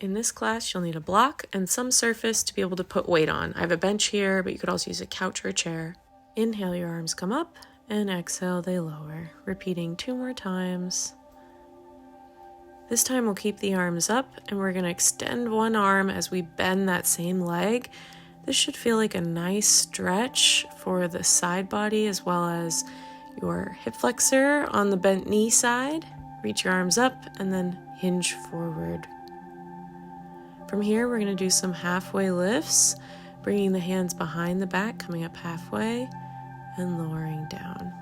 In this class, you'll need a block and some surface to be able to put weight on. I have a bench here, but you could also use a couch or a chair. Inhale, your arms come up, and exhale, they lower. Repeating 2 more times. This time we'll keep the arms up, and we're going to extend one arm as we bend that same leg. This should feel like a nice stretch for the side body as well as your hip flexor on the bent knee side. Reach your arms up and then hinge forward. From here, we're going to do some halfway lifts, bringing the hands behind the back, coming up halfway, and lowering down.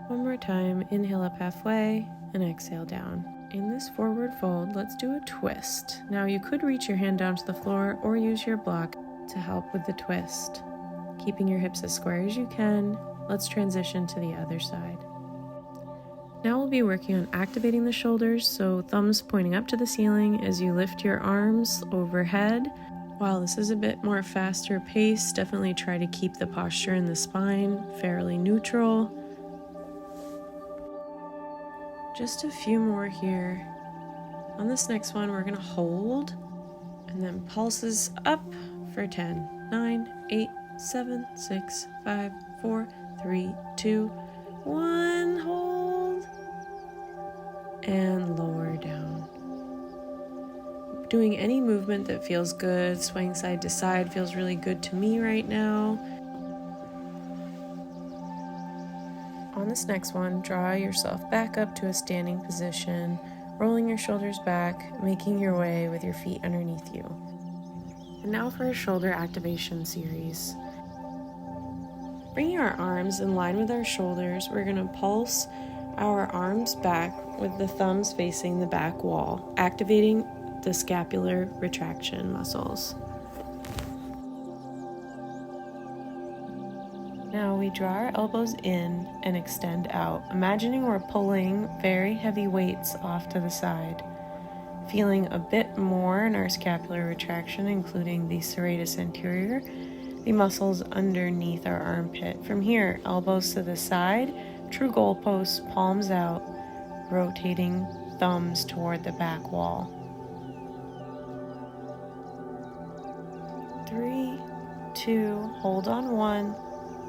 One more time, inhale up halfway, and exhale down. In this forward fold, let's do a twist. Now, you could reach your hand down to the floor or use your block to help with the twist. Keeping your hips as square as you can, let's transition to the other side. Now we'll be working on activating the shoulders, so thumbs pointing up to the ceiling as you lift your arms overhead. While this is a bit more faster pace, definitely try to keep the posture in the spine fairly neutral. Just a few more here. On this next one, we're going to hold and then pulses up for 10, 9, 8, 7, 6, 5, 4, 3, 2, 1. Hold and lower down. Doing any movement that feels good, swaying side to side feels really good to me right now. On this next one, draw yourself back up to a standing position, rolling your shoulders back, making your way with your feet underneath you. And now for a shoulder activation series. Bringing our arms in line with our shoulders, we're going to pulse our arms back with the thumbs facing the back wall, activating the scapular retraction muscles. Now we draw our elbows in and extend out, imagining we're pulling very heavy weights off to the side. Feeling a bit more in our scapular retraction, including the serratus anterior, the muscles underneath our armpit. From here, elbows to the side, true goalposts, palms out, rotating thumbs toward the back wall. 3, 2, hold on 1,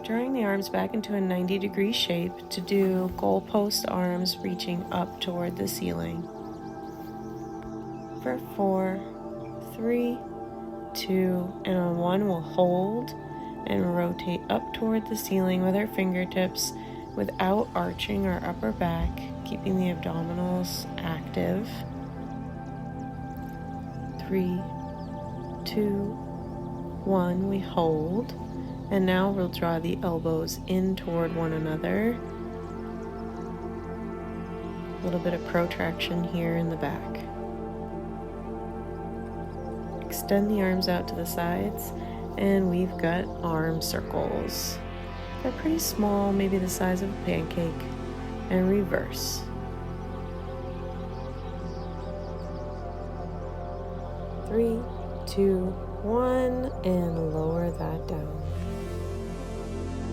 drawing the arms back into a 90-degree shape to do goalpost arms reaching up toward the ceiling. For 4, 3, 2, and on 1 we'll hold and rotate up toward the ceiling with our fingertips without arching our upper back, keeping the abdominals active. 3, 2, 1, we hold, and now we'll draw the elbows in toward one another. A little bit of protraction here in the back. Extend the arms out to the sides, and we've got arm circles. They're pretty small, maybe the size of a pancake, and reverse. 3, 2, 1, and lower that down.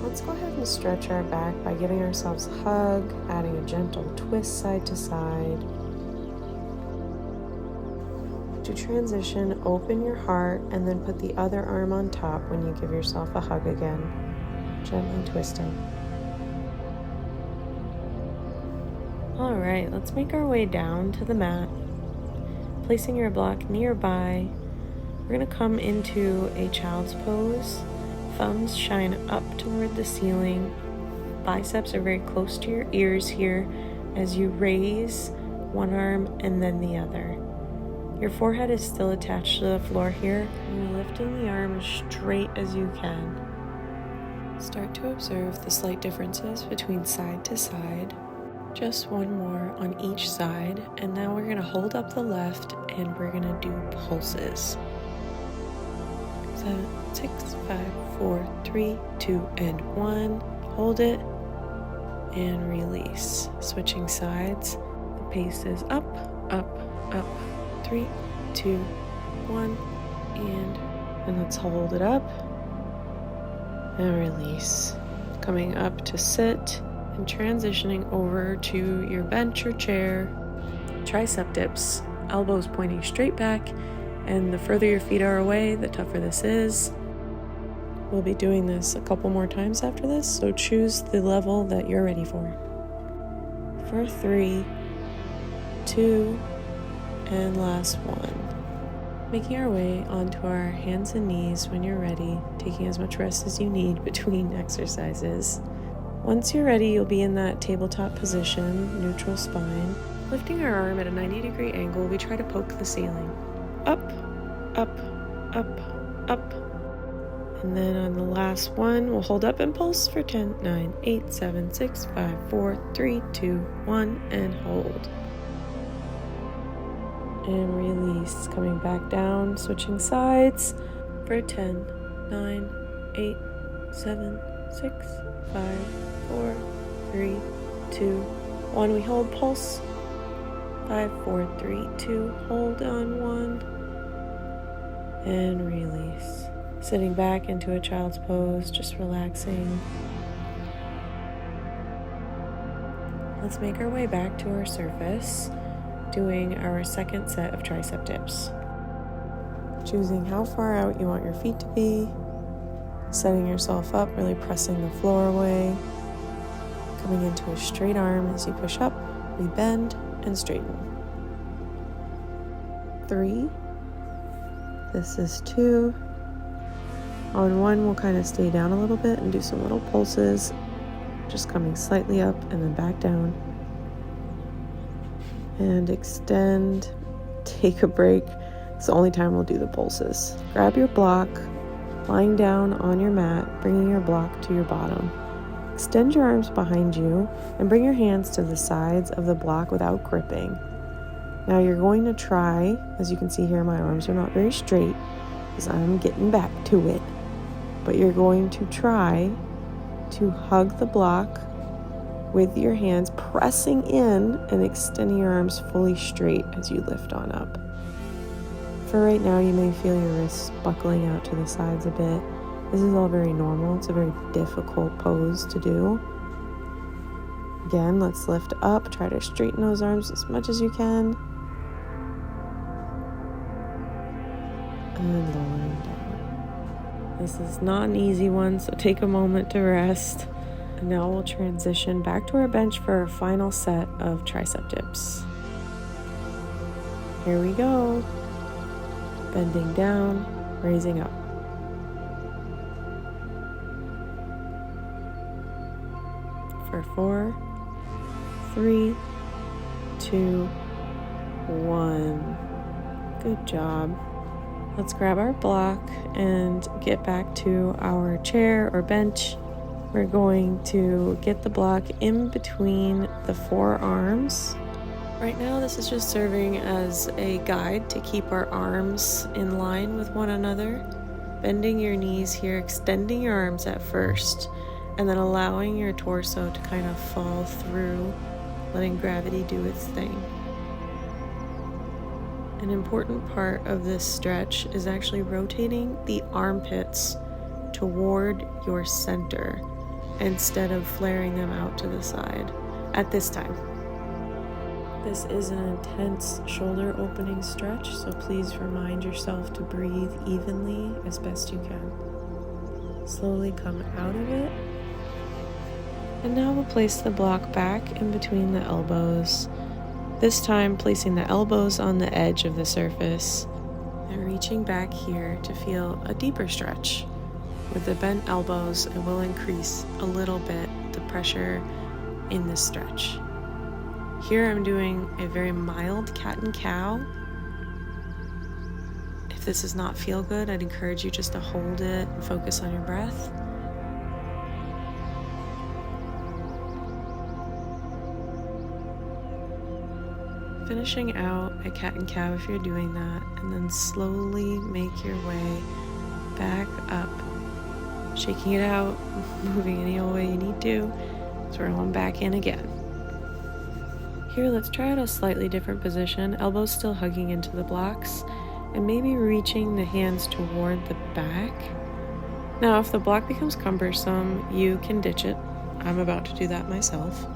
Let's go ahead and stretch our back by giving ourselves a hug, adding a gentle twist side to side. To transition, open your heart and then put the other arm on top when you give yourself a hug again, gently twisting. All right, let's make our way down to the mat. Placing your block nearby, we're going to come into a child's pose. Thumbs shine up toward the ceiling. Biceps are very close to your ears here as you raise one arm and then the other. Your forehead is still attached to the floor here, and you're lifting the arm as straight as you can. Start to observe the slight differences between side to side. Just one more on each side, and now we're going to hold up the left and we're going to do pulses. 7, 6, 5, 4, 3, 2, and 1. Hold it and release. Switching sides. The pace is up, up, up. 3, 2, 1, and let's hold it up and release. Coming up to sit and transitioning over to your bench or chair. Tricep dips elbows pointing straight back, and the further your feet are away, the tougher this is. We'll be doing this a couple more times after this, so choose the level that you're ready for. For 3, 2, and last 1. Making our way onto our hands and knees when you're ready, taking as much rest as you need between exercises. Once you're ready, you'll be in that tabletop position, neutral spine. Lifting our arm at a 90-degree angle, we try to poke the ceiling. Up, up, up, up. And then on the last one, we'll hold up and pulse for 10, 9, 8, 7, 6, 5, 4, 3, 2, 1, and hold. And release, coming back down, switching sides for 10, 9, 8, 7, 6, 5, 4, 3, 2, 1. We hold, pulse. 5, 4, 3, 2, hold on 1, and release. Sitting back into a child's pose, just relaxing. Let's make our way back to our surface, doing our second set of tricep dips. Choosing how far out you want your feet to be, setting yourself up, really pressing the floor away, coming into a straight arm as you push up, we bend and straighten. 3, this is 2. On 1, we'll kind of stay down a little bit and do some little pulses, just coming slightly up and then back down. And extend, take a break. It's the only time we'll do the pulses. Grab your block, lying down on your mat, bringing your block to your bottom. Extend your arms behind you and bring your hands to the sides of the block without gripping. Now you're going to try, as you can see here, my arms are not very straight because I'm getting back to it. But you're going to try to hug the block with your hands, pressing in and extending your arms fully straight as you lift on up. For right now, you may feel your wrists buckling out to the sides a bit. This is all very normal. It's a very difficult pose to do. Again, let's lift up. Try to straighten those arms as much as you can. And lowering down. This is not an easy one, so take a moment to rest. And now we'll transition back to our bench for our final set of tricep dips. Here we go. Bending down, raising up. For 4, 3, 2, 1. Good job. Let's grab our block and get back to our chair or bench. We're going to get the block in between the forearms. Right now, this is just serving as a guide to keep our arms in line with one another. Bending your knees here, extending your arms at first, and then allowing your torso to kind of fall through, letting gravity do its thing. An important part of this stretch is actually rotating the armpits toward your center instead of flaring them out to the side at this time. This is an intense shoulder opening stretch, so please remind yourself to breathe evenly as best you can. Slowly come out of it. And now we'll place the block back in between the elbows. This time placing the elbows on the edge of the surface and reaching back here to feel a deeper stretch. With the bent elbows, it will increase a little bit the pressure in this stretch. Here I'm doing a very mild cat and cow. If this does not feel good, I'd encourage you just to hold it and focus on your breath. Finishing out a cat and cow if you're doing that, and then slowly make your way back up, shaking it out, moving any old way you need to, swirling back in again. Here, let's try out a slightly different position, elbows still hugging into the blocks, and maybe reaching the hands toward the back. Now, if the block becomes cumbersome, you can ditch it. I'm about to do that myself.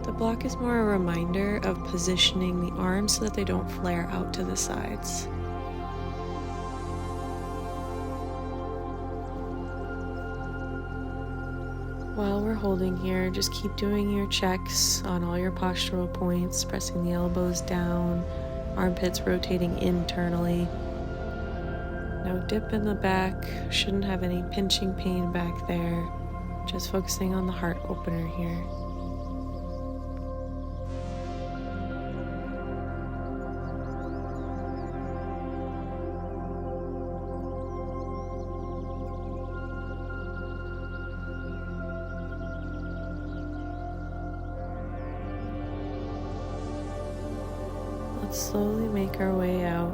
The block is more a reminder of positioning the arms so that they don't flare out to the sides. While we're holding here, just keep doing your checks on all your postural points, pressing the elbows down, armpits rotating internally. No dip in the back, shouldn't have any pinching pain back there. Just focusing on the heart opener here. Let's slowly make our way out.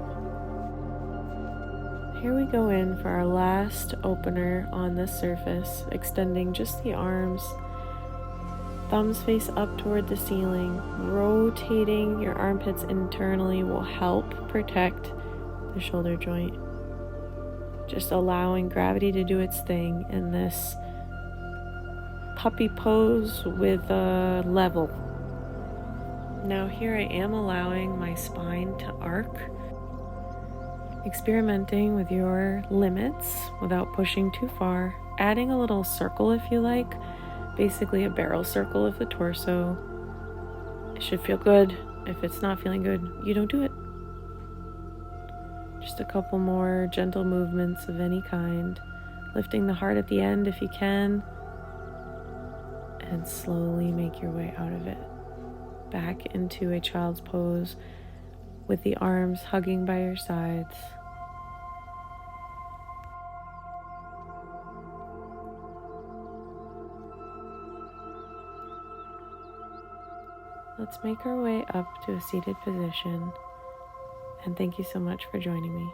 Here we go in for our last opener on this surface, extending just the arms, thumbs face up toward the ceiling. Rotating your armpits internally will help protect the shoulder joint. Just allowing gravity to do its thing in this puppy pose with a level. Now here I am allowing my spine to arc, experimenting with your limits without pushing too far, adding a little circle if you like, basically a barrel circle of the torso. It should feel good. If it's not feeling good, you don't do it. Just a couple more gentle movements of any kind, lifting the heart at the end if you can, and slowly make your way out of it. Back into a child's pose with the arms hugging by your sides. Let's make our way up to a seated position, and thank you so much for joining me.